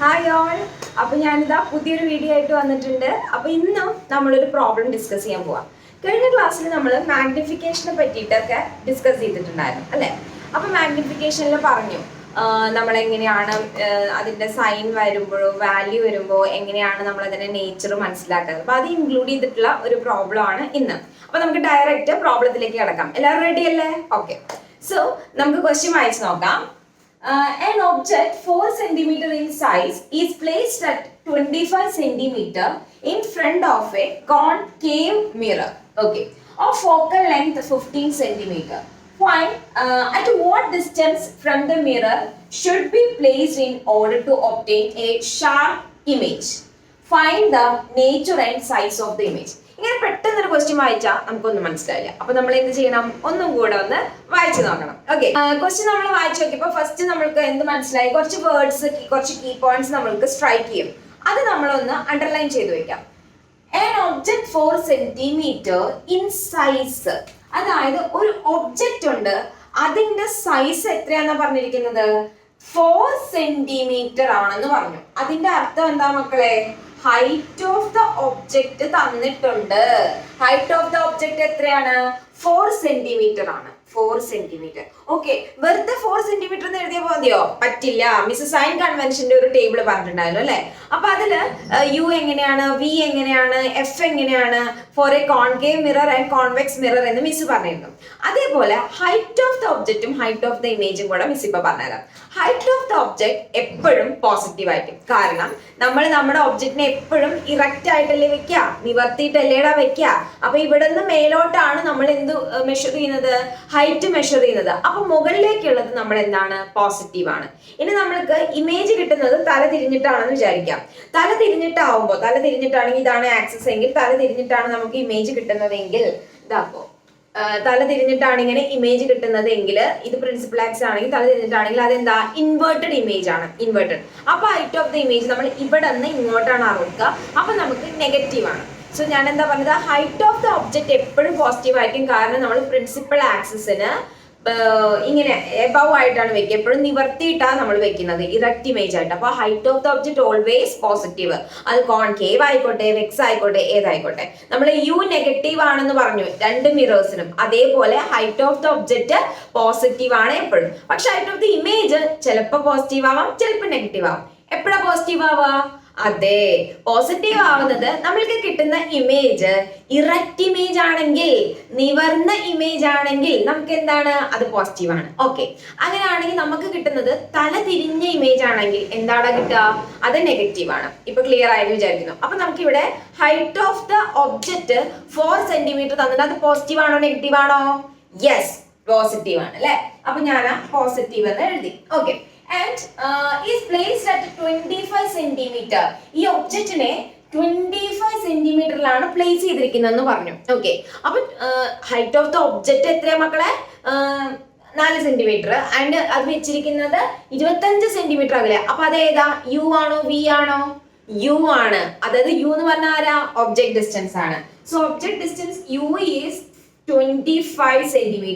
Hi all. അപ്പോൾ ഞാനിതാ പുതിയൊരു വീഡിയോ ആയിട്ട് വന്നിട്ടുണ്ട്. അപ്പോൾ ഇന്നും നമ്മളൊരു പ്രോബ്ലം ഡിസ്കസ് ചെയ്യാൻ പോവാം. കഴിഞ്ഞ ക്ലാസ്സിൽ നമ്മൾ മാഗ്നിഫിക്കേഷനെ പറ്റിയിട്ടൊക്കെ ഡിസ്കസ് ചെയ്തിട്ടുണ്ടായിരുന്നു അല്ലേ? അപ്പോൾ മാഗ്നിഫിക്കേഷനിൽ പറഞ്ഞു നമ്മളെങ്ങനെയാണ് അതിൻ്റെ സൈൻ വരുമ്പോഴോ വാല്യൂ വരുമ്പോൾ എങ്ങനെയാണ് നമ്മൾ അതിൻ്റെ നേച്ചർ മനസ്സിലാക്കുന്നത്. അപ്പോൾ അത് ഇൻക്ലൂഡ് ചെയ്തിട്ടുള്ള ഒരു പ്രോബ്ലം ആണ് ഇന്ന്. അപ്പോൾ നമുക്ക് ഡയറക്റ്റ് പ്രോബ്ലത്തിലേക്ക് കിടക്കാം. എല്ലാവരും റെഡി അല്ലേ? ഓക്കെ. സോ നമുക്ക് ക്വസ്റ്റ്യൻ വായിച്ച് നോക്കാം. An object 4 cm in size is placed at 25 cm in front of a concave mirror. Okay. Of focal length 15 cm. Find at what distance from the mirror should be placed in order to obtain a sharp image. Find the nature and size of the image. ഇങ്ങനെ പെട്ടെന്നൊരു question വായിച്ചാൽ നമുക്കൊന്നും മനസ്സിലായില്ല. അപ്പൊ നമ്മൾ എന്ത് ചെയ്യണം? ഒന്നും കൂടെ ഒന്ന് വായിച്ചു നോക്കണം. ഓക്കെ, ക്വസ്റ്റ്യൻ നമ്മൾ വായിച്ചു നോക്കിയപ്പോൾ ഫസ്റ്റ് നമ്മൾക്ക് എന്ത് മനസ്സിലായി? കുറച്ച് വേർഡ്സ്, കുറച്ച് കീ പോയിന്റ്സ് നമ്മൾക്ക് സ്ട്രൈക്ക് ചെയ്യും. അത് നമ്മളൊന്ന് അണ്ടർലൈൻ ചെയ്ത് വെക്കാം. An object 4 cm in size. അതായത് ഒരു ഒബ്ജക്റ്റ് ഉണ്ട്, അതിന്റെ സൈസ് എത്രയാണെന്നാ പറഞ്ഞിരിക്കുന്നത്? 4 cm ആണെന്ന് പറഞ്ഞു. അതിന്റെ അർത്ഥം എന്താ മക്കളെ? ഹൈറ്റ് ഓഫ് ദ ഒബ്ജക്റ്റ് തന്നിട്ടുണ്ട്. ഹൈറ്റ് ഓഫ് ദ ഒബ്ജക്റ്റ് എത്രയാണ്? 4 cm ആണ്. 4 cm. ഓക്കെ, വെറുതെ 4 cm എന്ന് എഴുതിയാൽ മതിയോ? പറ്റില്ല. മിസ് സൈൻ കൺവെൻഷന്റെ ഒരു ടേബിൾ പറഞ്ഞിട്ടുണ്ടായിരുന്നു അല്ലെ? അപ്പൊ അതില് യു എങ്ങനെയാണ്, വി എങ്ങനെയാണ്, എഫ് എങ്ങനെയാണ്, for a concave mirror and convex mirror എന്ന് മിസ് പറഞ്ഞിരുന്നു. അതേപോലെ ഹൈറ്റ് ഓഫ് ദ ഒബ്ജക്റ്റും ഹൈറ്റ് ഓഫ് ദ ഇമേജും കൂടെ മിസ് ഇപ്പൊ പറഞ്ഞുതരാം. ഹൈറ്റ് ഓഫ് ദ ഒബ്ജക്ട് എപ്പോഴും പോസിറ്റീവ് ആയിരിക്കും. കാരണം നമ്മൾ നമ്മുടെ ഒബ്ജക്റ്റിനെ എപ്പോഴും ഇറക്റ്റ് ആയിട്ടല്ലേ വെക്കുക, നിവർത്തിയിട്ടല്ലേടാ വെക്കുക. അപ്പൊ ഇവിടെ നിന്ന് മേലോട്ടാണ് നമ്മൾ എന്ത് മെഷർ ചെയ്യുന്നത്? ഹൈറ്റ് മെഷർ ചെയ്യുന്നത്. അപ്പൊ മുകളിലേക്കുള്ളത് നമ്മൾ എന്താണ്? പോസിറ്റീവ് ആണ്. ഇനി നമ്മൾക്ക് ഇമേജ് കിട്ടുന്നത് തല തിരിഞ്ഞിട്ടാണെന്ന് വിചാരിക്കാം. തല തിരിഞ്ഞിട്ടാണെങ്കിൽ ഇതാണ് ആക്സിസ് എങ്കിൽ തല തിരിഞ്ഞിട്ടാണ് നമുക്ക് ഇമേജ് കിട്ടുന്നതെങ്കിൽ ഇതാപ്പോ തല തിരിഞ്ഞിട്ടാണ് ഇങ്ങനെ ഇമേജ് കിട്ടുന്നതെങ്കിൽ, ഇത് പ്രിൻസിപ്പൽ ആക്സിസ് ആണെങ്കിൽ തല തിരിഞ്ഞിട്ടാണെങ്കിൽ അതെന്താ? ഇൻവേർട്ടഡ് ഇമേജ് ആണ്. ഇൻവേർട്ടഡ്. അപ്പൊ ഹൈറ്റ് ഓഫ് ദ ഇമേജ് നമ്മൾ ഇവിടെ നിന്ന് ഇങ്ങോട്ടാണ് അറിയുക. അപ്പൊ നമുക്ക് നെഗറ്റീവ് ആണ്. സോ ഞാൻ എന്താ പറഞ്ഞത്? ഹൈറ്റ് ഓഫ് ദ ഒബ്ജക്റ്റ് എപ്പോഴും പോസിറ്റീവ് ആയിരിക്കും. കാരണം നമ്മൾ പ്രിൻസിപ്പൽ ആക്സിസിന് ഇങ്ങനെ എബവ് ആയിട്ടാണ് വെക്കുക. എപ്പോഴും നിവർത്തിയിട്ടാണ് നമ്മൾ വെക്കുന്നത്, ഇറക്റ്റ് ഇമേജ് ആയിട്ട്. അപ്പൊ height of the object always positive. അത് കോൺകേവ് ആയിക്കോട്ടെ, വെക്സ് ആയിക്കോട്ടെ, ഏതായിക്കോട്ടെ. നമ്മൾ യു നെഗറ്റീവ് ആണെന്ന് പറഞ്ഞു രണ്ട് മിറേഴ്സിനും. അതേപോലെ height of the object positive ആണ് എപ്പോഴും. പക്ഷെ ഹൈറ്റ് ഓഫ് ദ ഇമേജ് ചിലപ്പോൾ പോസിറ്റീവ് ആവാം, ചിലപ്പോൾ നെഗറ്റീവ് ആവാം. എപ്പോഴാ പോസിറ്റീവ് ആവാ? അതെ, പോസിറ്റീവ് ആവുന്നത് നമ്മൾക്ക് കിട്ടുന്ന ഇമേജ് ഇറക്റ്റ് ഇമേജ് ആണെങ്കിൽ, നിവർന്ന ഇമേജ് ആണെങ്കിൽ നമുക്ക് എന്താണ്? അത് പോസിറ്റീവ് ആണ്. ഓക്കെ, അങ്ങനെയാണെങ്കിൽ നമുക്ക് കിട്ടുന്നത് തല തിരിഞ്ഞ ഇമേജ് ആണെങ്കിൽ എന്താണ് കിട്ടുക? അത് നെഗറ്റീവ് ആണ്. ഇപ്പൊ ക്ലിയർ ആയെന്ന് വിചാരിക്കുന്നു. അപ്പൊ നമുക്ക് ഇവിടെ height of the object 4 cm തന്നിട്ട് അത് പോസിറ്റീവ് ആണോ നെഗറ്റീവ് ആണോ? യെസ്, പോസിറ്റീവ് ആണ് അല്ലെ? അപ്പൊ ഞാൻ പോസിറ്റീവ് എന്ന് എഴുതി. Okay. And is placed at 25 cm. ഈ ഒബ്ജക്റ്റിനെ 25 cm പ്ലേസ് ചെയ്തിരിക്കുന്നതെന്ന് പറഞ്ഞു. ഓക്കെ, അപ്പൊ ഹൈറ്റ് ഓഫ് ദ ഒബ്ജക്റ്റ് എത്രയാ മക്കളെ? 4 cm. ആൻഡ് അത് വെച്ചിരിക്കുന്നത് 25 cm അകലെ. അപ്പൊ അതേതാ? യു ആണോ വി ആണോ? യു ആണ്. അതായത് യു എന്ന് പറഞ്ഞാൽ ആരാ? ഒബ്ജക്ട് ഡിസ്റ്റൻസ് ആണ്. So object distance U is 25 cm.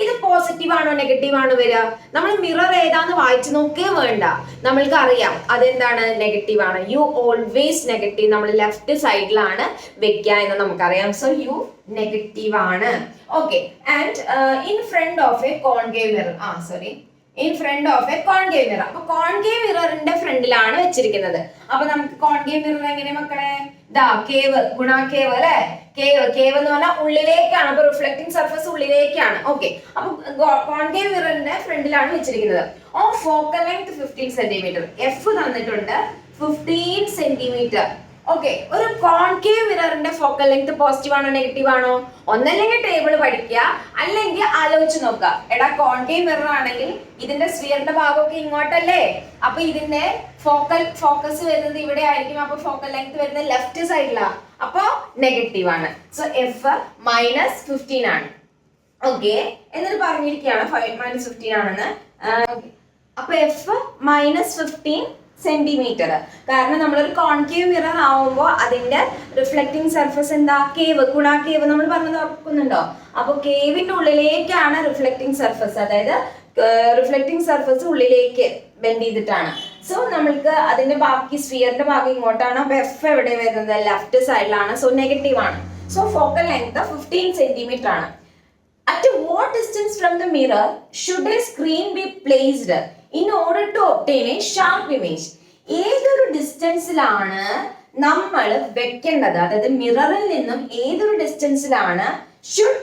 ഇത് പോസിറ്റീവ് ആണോ നെഗറ്റീവ് ആണോ വരിക? നമ്മൾ മിറർ ഏതാന്ന് വായിച്ചു നോക്കേ വേണ്ട, നമ്മൾക്ക് അറിയാം അതെന്താണ്? നെഗറ്റീവ് ആണ്. U always negative. നമ്മൾ ലെഫ്റ്റ് സൈഡിലാണ് വെക്കുക എന്ന് നമുക്കറിയാം. സോ യു നെഗറ്റീവ് ആണ്. Okay. And in front of a concave mirror, in front of a concave mirror. അപ്പൊ കോൺകേവ് മിററിന്റെ ഫ്രണ്ടിലാണ് വെച്ചിരിക്കുന്നത്. അപ്പൊ നമുക്ക് കോൺകേവ് മിറർ എങ്ങനെ മക്കളെ? ദാ കേവ്, ഗുണാക്കേവ് അല്ലെ? കേവ് എന്ന് പറഞ്ഞാൽ ഉള്ളിലേക്കാണ്. അപ്പൊ റിഫ്ലക്റ്റിംഗ് സർഫസ് ഉള്ളിലേക്കാണ്. ഓക്കെ, അപ്പൊ കോൺകേവ് മിററിന്റെ ഫ്രണ്ടിലാണ് വെച്ചിരിക്കുന്നത്. Of focal length 15 cm. F തന്നിട്ടുണ്ട് 15 cm. ഓക്കെ, ഒരു കോൺകേവ് മിററിന്റെ ഫോക്കൽ ലെങ്ത് പോസിറ്റീവ് ആണോ നെഗറ്റീവ് ആണോ? ഒന്നല്ലെങ്കിൽ ടേബിൾ പഠിക്കുക, അല്ലെങ്കിൽ ആലോചിച്ച് നോക്കുക. എടാ, കോൺകേവ് മിറർ ആണെങ്കിൽ ഇതിന്റെ സ്ഫിയറിന്റെ ഭാഗമൊക്കെ ഇങ്ങോട്ടല്ലേ? അപ്പൊ ഇതിന്റെ ഫോക്കസ് വരുന്നത് ഇവിടെ ആയിരിക്കും. അപ്പൊ ഫോക്കൽ ലെങ്ത് വരുന്നത് ലെഫ്റ്റ് സൈഡിലാണ്. അപ്പൊ നെഗറ്റീവ് ആണ്. സോ എഫ് -15 ആണ്. ഓക്കെ, എന്നിട്ട് പറഞ്ഞിരിക്കുകയാണ് -15 ആണെന്ന്. അപ്പൊ എഫ് -15 സെന്റിമീറ്റർ. കാരണം നമ്മളൊരു കോൺകേവ് മിറർ ആവുമ്പോൾ അതിന്റെ റിഫ്ലക്റ്റിംഗ് സർഫസ് എന്താ? കേവ്, ഗുണാക്കേവ് നമ്മൾ പറഞ്ഞത് ഓർക്കുന്നുണ്ടോ? അപ്പൊ കേവിന്റെ ഉള്ളിലേക്കാണ് റിഫ്ലക്റ്റിംഗ് സർഫസ്. അതായത് റിഫ്ലക്റ്റിംഗ് സർഫസ് ഉള്ളിലേക്ക് ബെൻഡ് ചെയ്തിട്ടാണ്. സോ നമ്മൾക്ക് അതിന്റെ ബാക്കി സ്ഫിയറിന്റെ ഭാഗം ഇങ്ങോട്ടാണ്. അപ്പൊ എഫ് എവിടെ വരുന്നത്? ലെഫ്റ്റ് സൈഡിലാണ്. സോ നെഗറ്റീവ് ആണ്. സോ ഫോക്കൽ ലെങ്ത് 15 സെന്റിമീറ്റർ ആണ്. At what distance from the mirror should a screen be placed in order to obtain a sharp image? ഏതൊരു ഡിസ്റ്റൻസിലാണ് നമ്മൾ വെക്കേണ്ടത്? അതായത് മിററിൽ നിന്നും ഏതൊരു ഡിസ്റ്റൻസിലാണ് should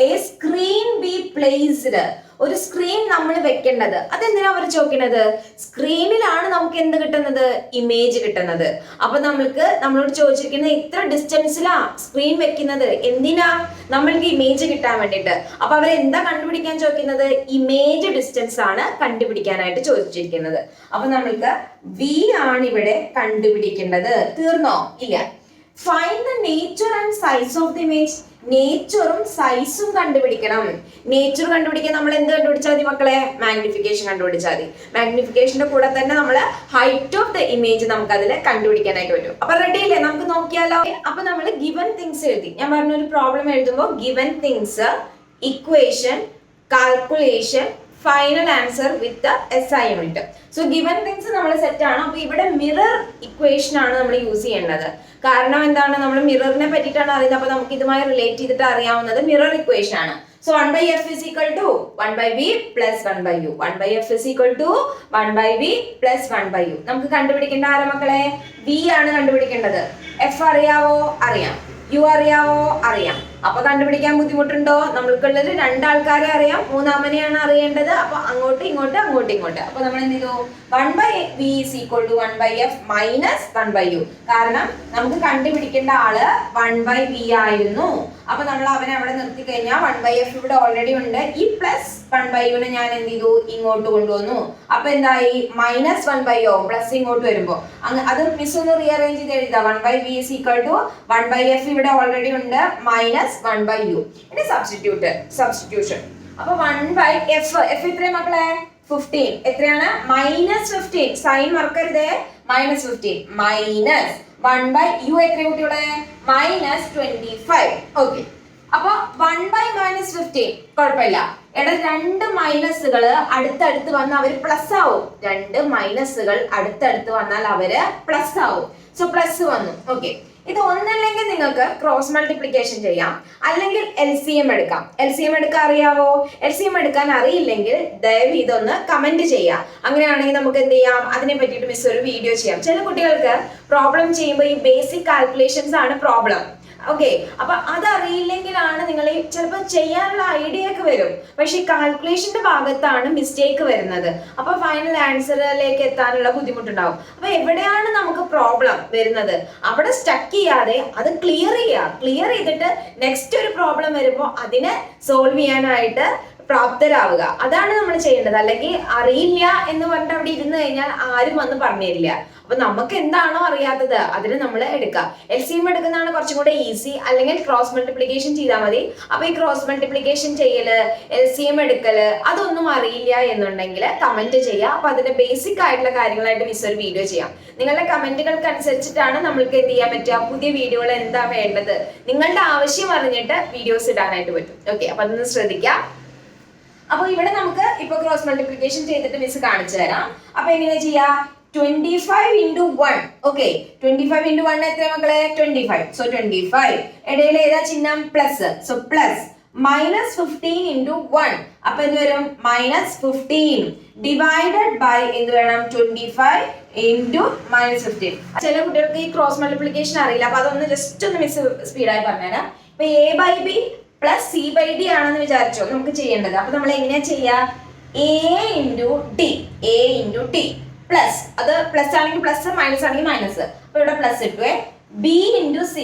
a screen be placed? ഒരു സ്ക്രീൻ നമ്മൾ വെക്കേണ്ടത്. അതെന്തിനാ അവർ ചോദിക്കുന്നത്? സ്ക്രീനിലാണ് നമുക്ക് എന്ത് കിട്ടുന്നത്? ഇമേജ് കിട്ടുന്നത്. അപ്പൊ നമ്മളോട് ചോദിച്ചിരിക്കുന്നത് ഇത്ര ഡിസ്റ്റൻസിലാ സ്ക്രീൻ വെക്കുന്നത്. എന്തിനാ? നമ്മൾക്ക് ഇമേജ് കിട്ടാൻ വേണ്ടിയിട്ട്. അപ്പൊ അവർ എന്താ കണ്ടുപിടിക്കാൻ ചോദിക്കുന്നത്? ഇമേജ് ഡിസ്റ്റൻസ് ആണ് കണ്ടുപിടിക്കാനായിട്ട് ചോദിച്ചിരിക്കുന്നത്. അപ്പൊ നമ്മൾക്ക് വി ആണ് ഇവിടെ കണ്ടുപിടിക്കേണ്ടത്. തീർന്നോ? ഇല്ല. Find the nature and size of the image. നേച്ചറും സൈസും കണ്ടുപിടിക്കണം. നേച്ചർ കണ്ടുപിടിക്കാൻ നമ്മൾ എന്ത് കണ്ടുപിടിച്ചാൽ മതി മക്കളെ? മാഗ്നിഫിക്കേഷൻ കണ്ടുപിടിച്ചാൽ മതി. മാഗ്നിഫിക്കേഷന്റെ കൂടെ തന്നെ നമ്മൾ ഹൈറ്റ് ഓഫ് ദ ഇമേജ് നമുക്ക് അതിൽ കണ്ടുപിടിക്കാനായിട്ട് പറ്റും. അപ്പൊ റെഡി അല്ലേ? നമുക്ക് നോക്കിയാലോ. അപ്പൊ നമ്മൾ ഗിവൻ തിങ്സ് എഴുതി. ഞാൻ പറഞ്ഞ ഒരു പ്രോബ്ലം എഴുതുമ്പോൾ given things, equation, calculation, final answer with SI unit. So given things നമ്മൾ സെറ്റ് ആണ്. അപ്പൊ ഇവിടെ മിറർ ഇക്വേഷൻ ആണ് നമ്മൾ യൂസ് ചെയ്യേണ്ടത്. കാരണം എന്താണ്? നമ്മൾ മിററിനെ പറ്റിയിട്ടാണ് അറിയുന്നത്. അപ്പൊ നമുക്ക് ഇതുമായി റിലേറ്റ് ചെയ്തിട്ട് അറിയാവുന്നത് മിറർ ഇക്വേഷൻ ആണ്. So 1/f is equal to 1/v plus 1/u. 1/f is equal to 1/v plus 1/u. നമുക്ക് കണ്ടുപിടിക്കേണ്ട ആരാ മക്കളെ? v ആണ് കണ്ടുപിടിക്കേണ്ടത്. f അറിയാവോ? അറിയാം. u അറിയാവോ? അറിയാം. അപ്പൊ കണ്ടുപിടിക്കാൻ ബുദ്ധിമുട്ടുണ്ടോ? നമ്മൾക്കുള്ളത് രണ്ടാൾക്കാരെ അറിയാം, മൂന്നാമനെയാണ് അറിയേണ്ടത്. അപ്പൊ അങ്ങോട്ട് ഇങ്ങോട്ട് അങ്ങോട്ട് ഇങ്ങോട്ട്. അപ്പൊ നമ്മൾ എന്ത് ചെയ്തു? 1/v is equal to 1/f minus 1/u. കാരണം നമുക്ക് കണ്ടുപിടിക്കേണ്ട ആള് 1/v ആയിരുന്നു. അപ്പൊ നമ്മൾ അവനെ അവിടെ നിർത്തി കഴിഞ്ഞാൽ 1/f ഇവിടെ ഓൾറെഡി ഉണ്ട്. ഈ പ്ലസ് 1/u ഞാൻ എന്ത് ചെയ്തു? ഇങ്ങോട്ട് കൊണ്ടുവന്നു. അപ്പൊ എന്തായി? മൈനസ് 1/u പ്ലസ് ഇങ്ങോട്ട് വരുമ്പോ അത് മിസ് ഒന്ന് റീഅറേഞ്ച് ചെയ്ത് എഴുതാം. 1/v is equal to 1/f ഇവിടെ ഓൾറെഡി ഉണ്ട് മൈനസ് 1/u. ഇനി സബ്സ്റ്റിറ്റ്യൂഷൻ. അപ്പൊ 1/f എത്രയാണ് മക്കളെ? 15. എത്രയാണ്? -15. സൈൻ മറക്കരുതേ. -15 മൈനസ് 1/u എത്ര കുട്ടികളെ? -25. ഓക്കെ. അപ്പൊ 1/-15 കുഴപ്പമില്ല. എടാ രണ്ട് മൈനസുകൾ അടുത്തടുത്ത് വന്ന് അവര് പ്ലസ് ആവും. രണ്ട് മൈനസുകൾ അടുത്തടുത്ത് വന്നാൽ അവര് പ്ലസ് ആവും. സോ പ്ലസ് വന്നു. ഓക്കെ. ഇത് ഒന്നല്ലെങ്കിൽ നിങ്ങൾക്ക് ക്രോസ് മൾട്ടിപ്ലിക്കേഷൻ ചെയ്യാം, അല്ലെങ്കിൽ LCM എടുക്കാം. LCM എടുക്കാൻ അറിയാവോ? LCM എടുക്കാൻ അറിയില്ലെങ്കിൽ ദയവ് ഇതൊന്ന് കമന്റ് ചെയ്യാം. അങ്ങനെയാണെങ്കിൽ നമുക്ക് എന്ത് ചെയ്യാം? അതിനെ പറ്റിയിട്ട് മിസ് ഒരു വീഡിയോ ചെയ്യാം. ചില കുട്ടികൾക്ക് പ്രോബ്ലം ചെയ്യുമ്പോൾ ഈ ബേസിക് കാൽക്കുലേഷൻസ് ആണ് പ്രോബ്ലം. ഓക്കെ. അപ്പൊ അതറിയില്ലെങ്കിലാണ് നിങ്ങൾ ചിലപ്പോൾ ചെയ്യാനുള്ള ഐഡിയ ഒക്കെ വരും, പക്ഷെ ഈ കാൽക്കുലേഷന്റെ ഭാഗത്താണ് മിസ്റ്റേക്ക് വരുന്നത്. അപ്പൊ ഫൈനൽ ആൻസറിലേക്ക് എത്താനുള്ള ബുദ്ധിമുട്ടുണ്ടാവും. അപ്പൊ എവിടെയാണ് നമുക്ക് പ്രോബ്ലം വരുന്നത് അവിടെ സ്റ്റക്ക് ചെയ്യാതെ അത് ക്ലിയർ ചെയ്തിട്ട് നെക്സ്റ്റ് ഒരു പ്രോബ്ലം വരുമ്പോൾ അതിനെ സോൾവ് ചെയ്യാനായിട്ട് പ്രാപ്തരാവുക. അതാണ് നമ്മൾ ചെയ്യേണ്ടത്. അല്ലെങ്കിൽ അറിയില്ല എന്ന് പറഞ്ഞിട്ട് അവിടെ ഇരുന്ന് കഴിഞ്ഞാൽ ആരും വന്ന് പറഞ്ഞു തരില്ല. അപ്പൊ നമുക്ക് എന്താണോ അറിയാത്തത് അതിന് നമ്മൾ എടുക്കുക. LCM എടുക്കുന്നതാണ് കുറച്ചും കൂടെ ഈസി, അല്ലെങ്കിൽ ക്രോസ് മൾട്ടിപ്ലിക്കേഷൻ ചെയ്താൽ മതി. അപ്പൊ ഈ ക്രോസ് മൾട്ടിപ്ലിക്കേഷൻ ചെയ്യല്, LCM എടുക്കല് അതൊന്നും അറിയില്ല എന്നുണ്ടെങ്കിൽ കമന്റ് ചെയ്യുക. അപ്പൊ അതിന്റെ ബേസിക് ആയിട്ടുള്ള കാര്യങ്ങളായിട്ട് മിസ് ഒരു വീഡിയോ ചെയ്യാം. നിങ്ങളുടെ കമന്റുകൾക്ക് അനുസരിച്ചിട്ടാണ് നമ്മൾക്ക് എന്ത് ചെയ്യാൻ പറ്റുക? പുതിയ വീഡിയോകൾ എന്താ വേണ്ടത്, നിങ്ങളുടെ ആവശ്യം അറിഞ്ഞിട്ട് വീഡിയോസ് ഇടാനായിട്ട് പറ്റും. ഓക്കെ. അപ്പൊ അതൊന്ന് ശ്രദ്ധിക്കാം. അപ്പൊ ഇവിടെ നമുക്ക് ഇപ്പൊ ക്രോസ് മൾട്ടിപ്ലിക്കേഷൻ ചെയ്തിട്ട് മിസ് കാണിച്ചു തരാം. അപ്പൊ എങ്ങനെ ചെയ്യാ? 25 into 1. ഓക്കെ. 25 into 1 എത്ര മക്കളെ? 25. സോ 25 ഇടയിൽ ഏതാ ചിഹ്നം? പ്ലസ്. So plus -15 into 1. അപ്പൊ എന്ത് വരും? -15 ഡിവൈഡഡ് ബൈ എന്ത് വേണം? 25 into -15. ചില കുട്ടികൾക്ക് ഈ ക്രോസ് മൾട്ടിപ്ലിക്കേഷൻ അറിയില്ല. അപ്പൊ അതൊന്ന് ജസ്റ്റ് ഒന്ന് മിസ് സ്പീഡായി പറഞ്ഞുതരാം. ഇപ്പൊ a/b പ്ലസ് c/d ആണെന്ന് വിചാരിച്ചോ നമുക്ക് ചെയ്യേണ്ടത്. അപ്പൊ നമ്മൾ എങ്ങനെയാ ചെയ്യാ? a into d പ്ലസ്, അത് പ്ലസ് ആണെങ്കിൽ പ്ലസ്, മൈനസ് ആണെങ്കിൽ മൈനസ്. അപ്പൊ ഇവിടെ പ്ലസ് ഇട്ടുവേ. b into c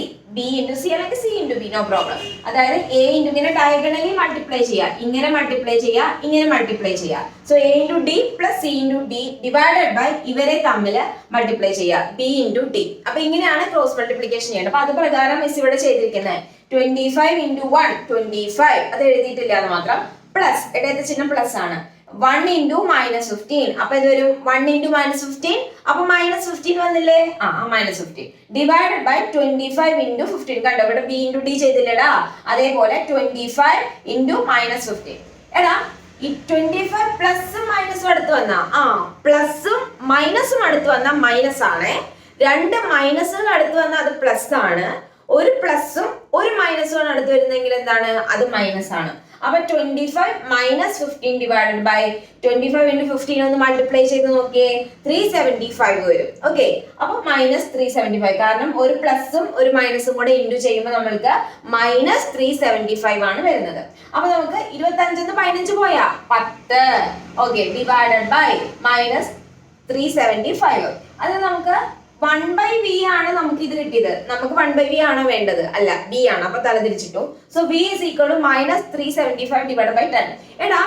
അല്ലെങ്കിൽ c into b, no problem. അതായത് a into ഇങ്ങനെ ഡയഗണലി മൾട്ടിപ്ലൈ ചെയ്യാം, ഇങ്ങനെ മൾട്ടിപ്ലൈ ചെയ്യാം, ഇങ്ങനെ മൾട്ടിപ്ലൈ ചെയ്യാം. So a into d plus c into d divided by ഇവരെ തമ്മിൽ മൾട്ടിപ്ലൈ ചെയ്യാം, b into d. അപ്പൊ ഇങ്ങനെയാണ് ക്രോസ് മൾട്ടിപ്ലിക്കേഷൻ ചെയ്യേണ്ടത്. അപ്പൊ അത് പ്രകാരം മിസ് ഇവിടെ ചെയ്തിരിക്കുന്നത് 25 into 1 25, അത് എഴുതിയിട്ടില്ല എന്ന് മാത്രം. പ്ലസ് ഇടയത്തെ ചിഹ്നം പ്ലസ് ആണ്. 1 into -15. അപ്പൊ ഇത് വരും 1 into -15. അപ്പൊ -15 വന്നില്ലേ? -15 ഡിവൈഡഡ് ബൈ 25 into 15. കണ്ടോ ഇവിടെ b into d ചെയ്തില്ലടാ. അതേപോലെ 25 into -15. എടാ ഈ 25 പ്ലസും മൈനസും അടുത്ത് വന്ന പ്ലസും മൈനസും അടുത്ത് വന്ന മൈനസ് ആണ്. രണ്ട് മൈനസുകൾ അടുത്ത് വന്ന അത് പ്ലസ് ആണ്. ഒരു പ്ലസും ഒരു മൈനസും അടുത്ത് വരുന്നെങ്കിൽ എന്താണ്? അത് മൈനസ് ആണ്. അപ്പൊ 25 മൈനസ് 15 ഡിവൈഡഡ് ബൈ 25 ഇൻറ്റു 15 ഒന്ന് മൾട്ടിപ്ലൈ ചെയ്ത് നോക്കിയേ, 375 വരും. ഓക്കെ, അപ്പൊ മൈനസ് 375, കാരണം ഒരു പ്ലസും ഒരു മൈനസും കൂടെ ഇൻറ്റു ചെയ്യുമ്പോൾ നമ്മൾക്ക് മൈനസ് 375 ആണ് വരുന്നത്. അപ്പൊ നമുക്ക് 25 15 പോയാ 10. Okay, divided by minus 375. അത് നമുക്ക് 1/v ആണ് നമുക്ക് ഇത് കിട്ടിയത്. നമുക്ക് 1/v ആണോ വേണ്ടത്? അല്ല, b ആണ്. അപ്പൊ തലതിരിച്ചിട്ടു. So v is equal to minus 375 divide by 10. എടാ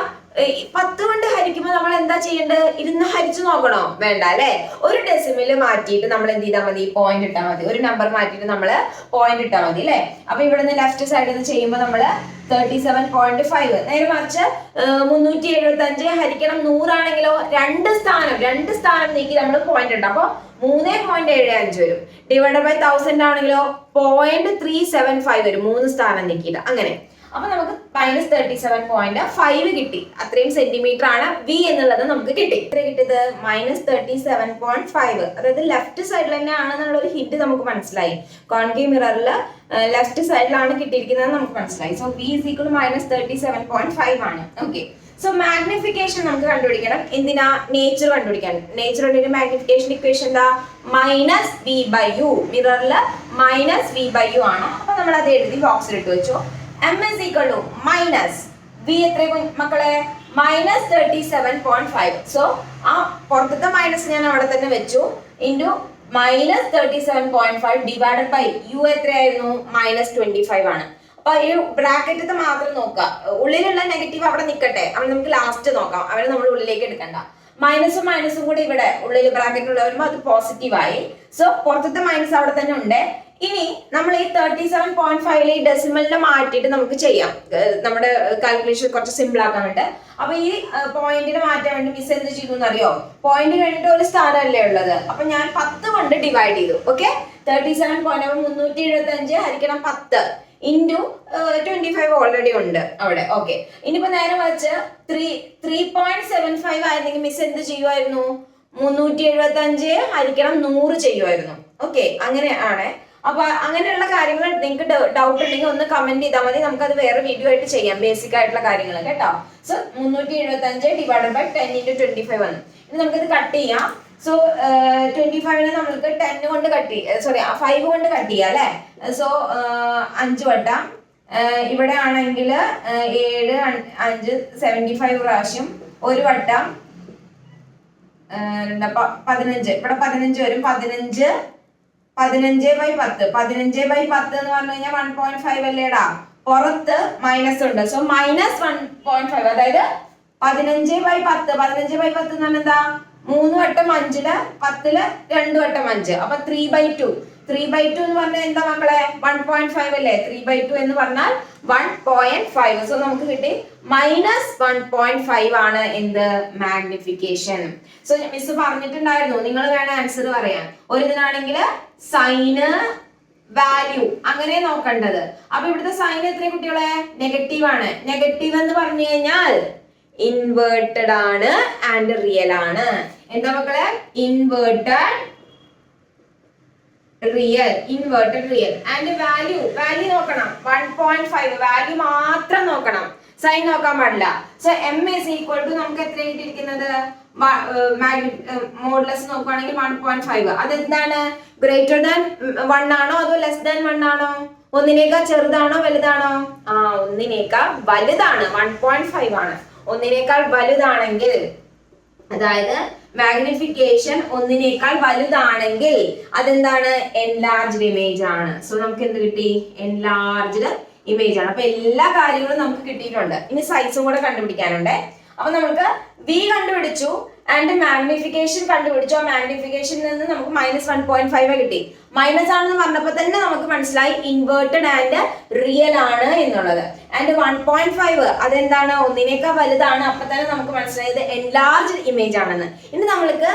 10 കൊണ്ട് ഹരിക്കുമ്പോൾ നമ്മൾ എന്താ ചെയ്യേണ്ടത്? ഇരുന്ന് ഹരിച്ചു നോക്കണോ? വേണ്ട അല്ലെ. ഒരു ഡെസിമൽ മാറ്റിയിട്ട് നമ്മൾ എന്ത് ചെയ്താൽ മതി? പോയിന്റ് ഇട്ടാൽ മതി. ഒരു നമ്പർ മാറ്റിയിട്ട് നമ്മൾ പോയിന്റ് ഇട്ടാൽ മതി അല്ലെ. അപ്പൊ ഇവിടെ നിന്ന് ലെഫ്റ്റ് സൈഡിൽ നിന്ന് ചെയ്യുമ്പോൾ നമ്മൾ 37.5. നേരെ മറിച്ച് 375 ഹരിക്കണം 100 ആണെങ്കിലോ രണ്ട് സ്ഥാനം നീക്കി നമ്മൾ പോയിന്റ് ഇട്ടാം. അപ്പൊ 3.75 വരും. ഡിവൈഡ് ബൈ 1000 ആണെങ്കിലോ 0.375 വരും. 3 സ്ഥാനം നീക്കിയിട്ട് അങ്ങനെ. അപ്പൊ നമുക്ക് മൈനസ് 37.5 കിട്ടി. അത്രയും സെന്റിമീറ്റർ ആണ് v എന്നുള്ളത് നമുക്ക് കിട്ടി. എത്ര കിട്ടിയത്? മൈനസ് 37.5. അതായത് ലെഫ്റ്റ് സൈഡിൽ തന്നെ ആണെന്നുള്ള ഒരു ഹിന്റ് നമുക്ക് മനസ്സിലായി. കോൺകേവ് മിററിൽ ലെഫ്റ്റ് സൈഡിലാണ് കിട്ടിയിരിക്കുന്നത് നമുക്ക് മനസ്സിലായി. So v is equal to minus 37.5 ആണ്. ഓക്കെ, സോ മാഗ്നിഫിക്കേഷൻ നമുക്ക് കണ്ടുപിടിക്കണം. എന്തിനാ? നേച്ചർ കണ്ടുപിടിക്കാൻ. നേച്ചറിന്റെ മാഗ്നിഫിക്കേഷൻ ഇക്വേഷൻ എന്താ? Minus v by u. മിററിൽ മൈനസ് v ബൈ യു ആണ്. അപ്പൊ നമ്മൾ അത് എഴുതി ബോക്സിൽ ഇട്ട് വെച്ചു. m is equal to minus v എത്ര മക്കളെ? മൈനസ് 37.5. സോ ആ പുറത്തത്തെ മൈനസ് ഞാൻ അവിടെ തന്നെ വെച്ചു. Into minus 37.5 divided by U എത്രയായിരുന്നു? മൈനസ് 25 ആണ്. അപ്പൊ ഈ ബ്രാക്കറ്റ് മാത്രം നോക്കാം. ഉള്ളിലുള്ള നെഗറ്റീവ് അവിടെ നിൽക്കട്ടെ, അവിടെ നമുക്ക് ലാസ്റ്റ് നോക്കാം. അവരെ നമ്മൾ ഉള്ളിലേക്ക് എടുക്കണ്ട. മൈനസും കൂടെ ഇവിടെ ഉള്ളിൽ ബ്രാക്കറ്റിലുള്ള വരുമ്പോൾ അത് പോസിറ്റീവായി. സോ പുറത്തത്തെ മൈനസ് അവിടെ തന്നെ ഉണ്ട്. ഇനി നമ്മൾ ഈ 37.5 ഈ ഡെസിമലിനെ മാറ്റിയിട്ട് നമുക്ക് ചെയ്യാം. നമ്മുടെ കാൽക്കുലേഷൻ കുറച്ച് സിമ്പിൾ ആക്കാൻ വേണ്ടി. അപ്പൊ ഈ പോയിന്റിനെ മാറ്റാൻ വേണ്ടി മിസ് എന്ത് ചെയ്തു എന്നറിയോ? പോയിന്റ് കഴിഞ്ഞിട്ട് ഒരു സ്ഥാനമല്ലേ ഉള്ളത്. അപ്പൊ ഞാൻ 10 കൊണ്ട് ഡിവൈഡ് ചെയ്തു. ഓക്കെ, 37.375 ഹരിക്കണം 10 ഇൻറ്റു 25 ഓൾറെഡി ഉണ്ട് അവിടെ. ഓക്കെ, ഇനിയിപ്പോ നേരെ വെച്ച് 3.75 ആയിരുന്നെങ്കിൽ മിസ് എന്ത് ചെയ്യുമായിരുന്നു? 375 ഹരിക്കണം 100 ചെയ്യുമായിരുന്നു. ഓക്കെ, അങ്ങനെയാണ്. അപ്പൊ അങ്ങനെയുള്ള കാര്യങ്ങൾ നിങ്ങൾക്ക് ഡൗട്ട് ഉണ്ടെങ്കിൽ ഒന്ന് കമന്റ് ചെയ്താൽ മതി. നമുക്കത് വേറെ വീഡിയോ ആയിട്ട് ചെയ്യാം, ബേസിക് ആയിട്ടുള്ള കാര്യങ്ങൾ കേട്ടോ. സോ 375 ഡിവൈഡഡ് ബൈ 10 ഇൻറ്റു 25 ആണ്. ഇനി നമുക്കിത് കട്ട് ചെയ്യാം. സോ 25നെ നമുക്ക് 10 കൊണ്ട് കട്ട് ചെയ്യാം, സോറി 5 കൊണ്ട് കട്ട് ചെയ്യാം അല്ലെ. സോ 5 വട്ടം. ഇവിടെ ആണെങ്കിൽ 7 5 75 പ്രാവശ്യം. ഒരു വട്ടം 15. ഇവിടെ 15 വരും. 15 15/10 എന്ന് പറഞ്ഞു കഴിഞ്ഞാൽ 1.5 അല്ലേടാ. പുറത്ത് മൈനസ് ഉണ്ട്. So minus 1.5. അതായത് 15/10 എന്ന് പറഞ്ഞാൽ എന്താ? 3 വട്ടം 5-ല് 10-ല് 2 വട്ടം 5. അപ്പൊ 3/2 എന്ന് പറഞ്ഞാൽ എന്താ മക്കളെ? 1.5 അല്ലേ. 3/2 എന്ന് പറഞ്ഞാൽ 1.5. സോ നമുക്ക് കിട്ടി മൈനസ് 1.5 ആണ് എന്ത്? മാഗ്നിഫിക്കേഷൻ. സോ മിസ് പറഞ്ഞിട്ടുണ്ടായിരുന്നു, നിങ്ങൾ വേണം ആൻസർ പറയാൻ. ഒരു ഇതിനാണെങ്കിൽ സൈന് വാല്യൂ അങ്ങനെ നോക്കേണ്ടത്. അപ്പൊ ഇവിടുത്തെ സൈൻ എത്ര കുട്ടികളെ? നെഗറ്റീവ് ആണ്. നെഗറ്റീവ് എന്ന് പറഞ്ഞു കഴിഞ്ഞാൽ ഇൻവേർട്ടഡ് ആണ് ആൻഡ് റിയൽ ആണ്. എന്താ മക്കളെ? ഇൻവേർട്ടഡ് റിയൽ ആൻഡ് വാല്യൂ നോക്കണം. 1.5 വാല്യൂ മാത്രം നോക്കണം, സൈൻ നോക്കാൻ പാടില്ല. So m is equal to നമുക്ക് എത്ര കിട്ടിയിരിക്കുന്നത്? മോഡുലസ് നോക്കുകയാണെങ്കിൽ 1.5. അതെന്താണ്? ഗ്രേറ്റർ ദാൻ 1 ആണോ അതോ ലെസ് ദാൻ 1 ആണോ? ഒന്നിനേക്കാൾ ചെറുതാണോ വലുതാണോ? ഒന്നിനേക്കാൾ വലുതാണ്. 1.5 ആണ്. ഒന്നിനേക്കാൾ വലുതാണെങ്കിൽ, അതായത് മാഗ്നിഫിക്കേഷൻ ഒന്നിനേക്കാൾ വലുതാണെങ്കിൽ അതെന്താണ്? എൻലാർജ്ഡ് ഇമേജ് ആണ്. സോ നമുക്ക് എന്ത് കിട്ടി? എൻലാർജ്ഡ് ഇമേജ് ആണ്. അപ്പൊ എല്ലാ കാര്യങ്ങളും നമുക്ക് കിട്ടിയിട്ടുണ്ട്. ഇനി സൈസും കൂടെ കണ്ടുപിടിക്കാനുണ്ട്. അപ്പൊ നമുക്ക് v കണ്ടുപിടിച്ചു. ആൻഡ് മാഗ്നിഫിക്കേഷൻ കണ്ടുപിടിച്ചു. ആ മാഗ്നിഫിക്കേഷനിൽ നിന്ന് നമുക്ക് -1.5 കിട്ടി. മൈനസ് ആണെന്ന് പറഞ്ഞപ്പോൾ തന്നെ നമുക്ക് മനസ്സിലായി ഇൻവേർട്ടഡ് ആൻഡ് റിയൽ ആണ് എന്നുള്ളത്. ആൻഡ് 1.5 അതെന്താണ്, ഒന്നിനേക്കാൾ വലുതാണ്. അപ്പൊ തന്നെ നമുക്ക് മനസ്സിലായത് എൻലാർജ്ഡ് ഇമേജ് ആണെന്ന്. ഇനി നമ്മൾക്ക്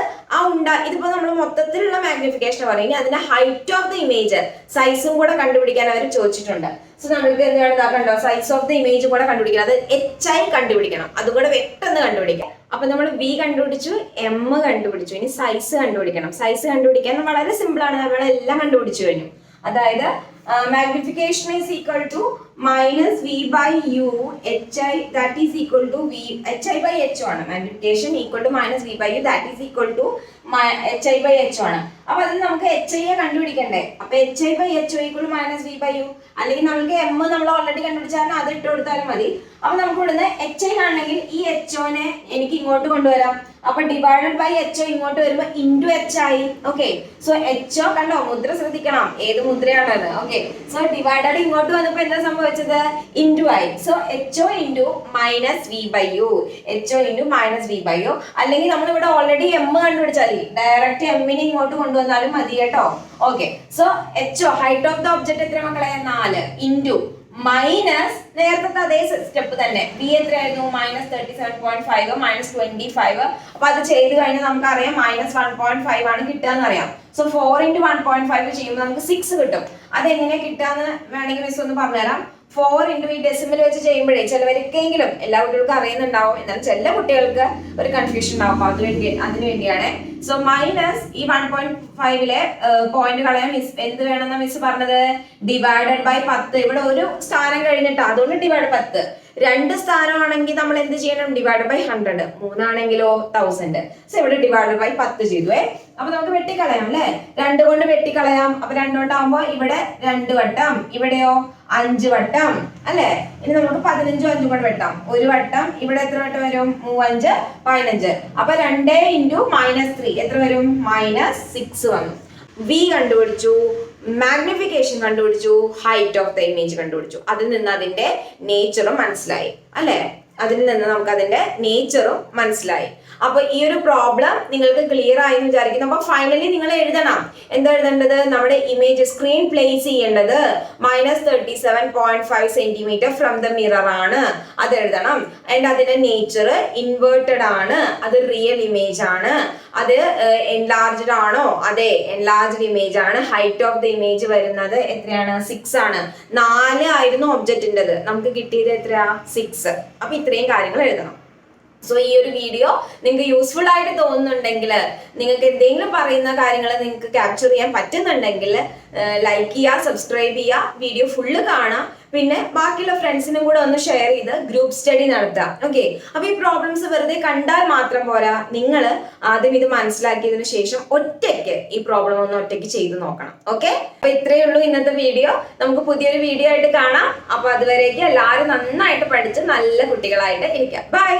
ഇതിപ്പോ നമ്മൾ മൊത്തത്തിലുള്ള മാഗ്നിഫിക്കേഷൻ പറയും. ഇനി അതിന്റെ ഹൈറ്റ് ഓഫ് ദ ഇമേജ് സൈസും കൂടെ കണ്ടുപിടിക്കാൻ അവർ ചോദിച്ചിട്ടുണ്ട്. സോ നമ്മൾക്ക് എന്താണ് കണ്ടോ, സൈസ് ഓഫ് ദ ഇമേജ് കൂടെ കണ്ടുപിടിക്കണം. അത് HI കണ്ടുപിടിക്കണം, അതുകൂടെ പെട്ടെന്ന് കണ്ടുപിടിക്കാം. അപ്പൊ നമ്മൾ V കണ്ടുപിടിച്ചു, M കണ്ടുപിടിച്ചു. ഇനി സൈസ് കണ്ടുപിടിക്കണം. സൈസ് കണ്ടുപിടിക്കാൻ വളരെ സിമ്പിൾ ആണ്, നമ്മളെല്ലാം കണ്ടുപിടിച്ചു കഴിഞ്ഞു. അതായത് magnification is equal to -V/U HI, that is equal to HI/H ആണ്. magnification equal to -V/U, that is equal to HI/H ആണ്. അപ്പൊ അത് നമുക്ക് HI കണ്ടുപിടിക്കണ്ടേ. അപ്പൊ HI/H equal to -V/U, അല്ലെങ്കിൽ നമുക്ക് M നമ്മൾ ഓൾറെഡി കണ്ടുപിടിച്ചാലും അത് ഇട്ട് കൊടുത്താലും മതി. അപ്പൊ നമുക്ക് ഇവിടുന്ന് HI കാണണമെങ്കിൽ ഈ HOനെ എനിക്ക് ഇങ്ങോട്ട് കൊണ്ടുവരാം. അപ്പൊ ഡിവൈഡഡ് ബൈ HO ഇങ്ങോട്ട് വരുമ്പോ into HI. Okay, so HO കണ്ടോ, മുദ്ര ശ്രദ്ധിക്കണം, ഏത് മുദ്രയാണത്. ഓക്കെ, സോ ഡിവൈഡഡ് ഇങ്ങോട്ട് വന്നപ്പോ എന്താ സംഭവിച്ചത്, into I. So HO into -V/U, HO into -V/U. അല്ലെങ്കിൽ നമ്മൾ ഇവിടെ ഓൾറെഡി M കണ്ടുപിടിച്ചാൽ ഡയറക്റ്റ് M നെ ഇങ്ങോട്ട് കൊണ്ടുവന്നാലും മതി കേട്ടോ. Okay, so HO height of the object എത്ര മക്കളെ, 4 ഇൻറ്റു മൈനസ് നേരത്തെ അതേ സ്റ്റെപ്പ് തന്നെ. V എത്രയായിരുന്നു, -37.5 -25. അപ്പൊ അത് ചെയ്ത് കഴിഞ്ഞാൽ നമുക്കറിയാം -1.5 ആണ് കിട്ടുക എന്നറിയാം. സോ 4 × 1.5 ചെയ്യുമ്പോൾ നമുക്ക് 6 കിട്ടും. അതെങ്ങനെ കിട്ടാന്ന് വേണമെങ്കിൽ മിസ് ഒന്ന് പറഞ്ഞുതരാം. 4 × ഈ ഡെസിമൽ വെച്ച് ചെയ്യുമ്പോഴേ ചിലവർക്കെങ്കിലും, എല്ലാ കുട്ടികൾക്കും അറിയുന്നുണ്ടാവും, എന്നാലും ചില കുട്ടികൾക്ക് ഒരു കൺഫ്യൂഷൻ ഉണ്ടാവും. അപ്പൊ അതിനു വേണ്ടിയാണ്. സോ മൈനസ് ഈ 1.5ലെ പോയിന്റ് കളയാൻ മിസ് എന്ത് വേണമെന്നാ മിസ് പറഞ്ഞത്, ഡിവൈഡഡ് ബൈ 10. ഇവിടെ ഒരു സ്ഥാനം കഴിഞ്ഞിട്ടാ, അതുകൊണ്ട് ഡിവൈഡ് 10. 2 സ്ഥാനമാണെങ്കിൽ നമ്മൾ എന്ത് ചെയ്യണം, ഡിവൈഡ് ബൈ 100. 3 ആണെങ്കിലോ 1000. സോ ഇവിടെ ഡിവൈഡ് ബൈ 10 ചെയ്തു. അപ്പൊ നമുക്ക് വെട്ടിക്കളയാം അല്ലെ, 2 കൊണ്ട് വെട്ടിക്കളയാം. അപ്പൊ 2 കൊണ്ടാകുമ്പോ ഇവിടെ 2 വട്ടം, ഇവിടെയോ 5 വട്ടം അല്ലെ. ഇനി നമുക്ക് 15 5 കൊണ്ട് വെട്ടാം. 1 വട്ടം, ഇവിടെ എത്ര വട്ടം വരും, 3 5 15. അപ്പൊ 2 × -3 എത്ര വരും, -6 വന്നു. V കണ്ടുപിടിച്ചു, മാഗ്നിഫിക്കേഷൻ കണ്ടുപിടിച്ചു, ഹൈറ്റ് ഓഫ് ദ ഇമേജ് കണ്ടുപിടിച്ചു. അതിൽ നിന്ന് അതിന്റെ നേച്ചറും മനസ്സിലായി അല്ലെ. അതിൽ നിന്ന് നമുക്ക് അതിന്റെ നേച്ചറും മനസ്സിലായി. അപ്പൊ ഈ ഒരു പ്രോബ്ലം നിങ്ങൾക്ക് ക്ലിയർ ആയി എന്ന് വിചാരിക്കുന്നു. അപ്പൊ ഫൈനലി നിങ്ങൾ എഴുതണം. എന്താ എഴുതേണ്ടത്, നമ്മുടെ ഇമേജ് സ്ക്രീൻ പ്ലേസ് ചെയ്യേണ്ടത് -37.5 സെന്റിമീറ്റർ ഫ്രം ദ മിറർ ആണ്. അത് എഴുതണം. ആൻഡ് അതിന്റെ നേച്ചർ ഇൻവേർട്ടഡ് ആണ്, അത് റിയൽ ഇമേജ് ആണ്. അത് എൻലാർജ്ഡ് ആണോ, അതെ എൻലാർജ്ഡ് ഇമേജ് ആണ്. ഹൈറ്റ് ഓഫ് ദ ഇമേജ് വരുന്നത് എത്രയാണ്, 6 ആണ്. 4 ആയിരുന്നു ഒബ്ജക്റ്റിൻ്റെത്, നമുക്ക് കിട്ടിയത് എത്രയാ, 6. അപ്പൊ ഇത്രയും കാര്യങ്ങൾ എഴുതണം. സോ ഈ ഒരു വീഡിയോ നിങ്ങൾക്ക് യൂസ്ഫുൾ ആയിട്ട് തോന്നുന്നുണ്ടെങ്കിൽ, നിങ്ങൾക്ക് എന്തെങ്കിലും പറയുന്ന കാര്യങ്ങൾ നിങ്ങൾക്ക് ക്യാപ്ചർ ചെയ്യാൻ പറ്റുന്നുണ്ടെങ്കിൽ ലൈക്ക് ചെയ്യുക, സബ്സ്ക്രൈബ് ചെയ്യുക, വീഡിയോ ഫുള്ള് കാണാം. പിന്നെ ബാക്കിയുള്ള ഫ്രണ്ട്സിനും കൂടെ ഒന്ന് ഷെയർ ചെയ്ത് ഗ്രൂപ്പ് സ്റ്റഡി നടത്തുക. ഓക്കെ, അപ്പൊ ഈ പ്രോബ്ലംസ് വെറുതെ കണ്ടാൽ മാത്രം പോരാ, നിങ്ങൾ ആദ്യം ഇത് മനസ്സിലാക്കിയതിനു ശേഷം ഒറ്റയ്ക്ക് ഈ പ്രോബ്ലം ഒന്ന് ഒറ്റയ്ക്ക് ചെയ്ത് നോക്കണം. ഓക്കെ, അപ്പൊ ഇത്രയേ ഉള്ളൂ ഇന്നത്തെ വീഡിയോ. നമുക്ക് പുതിയൊരു വീഡിയോ ആയിട്ട് കാണാം. അപ്പൊ അതുവരേക്കും എല്ലാവരും നന്നായിട്ട് പഠിച്ച് നല്ല കുട്ടികളായിട്ട് ഇരിക്കാം. ബൈ.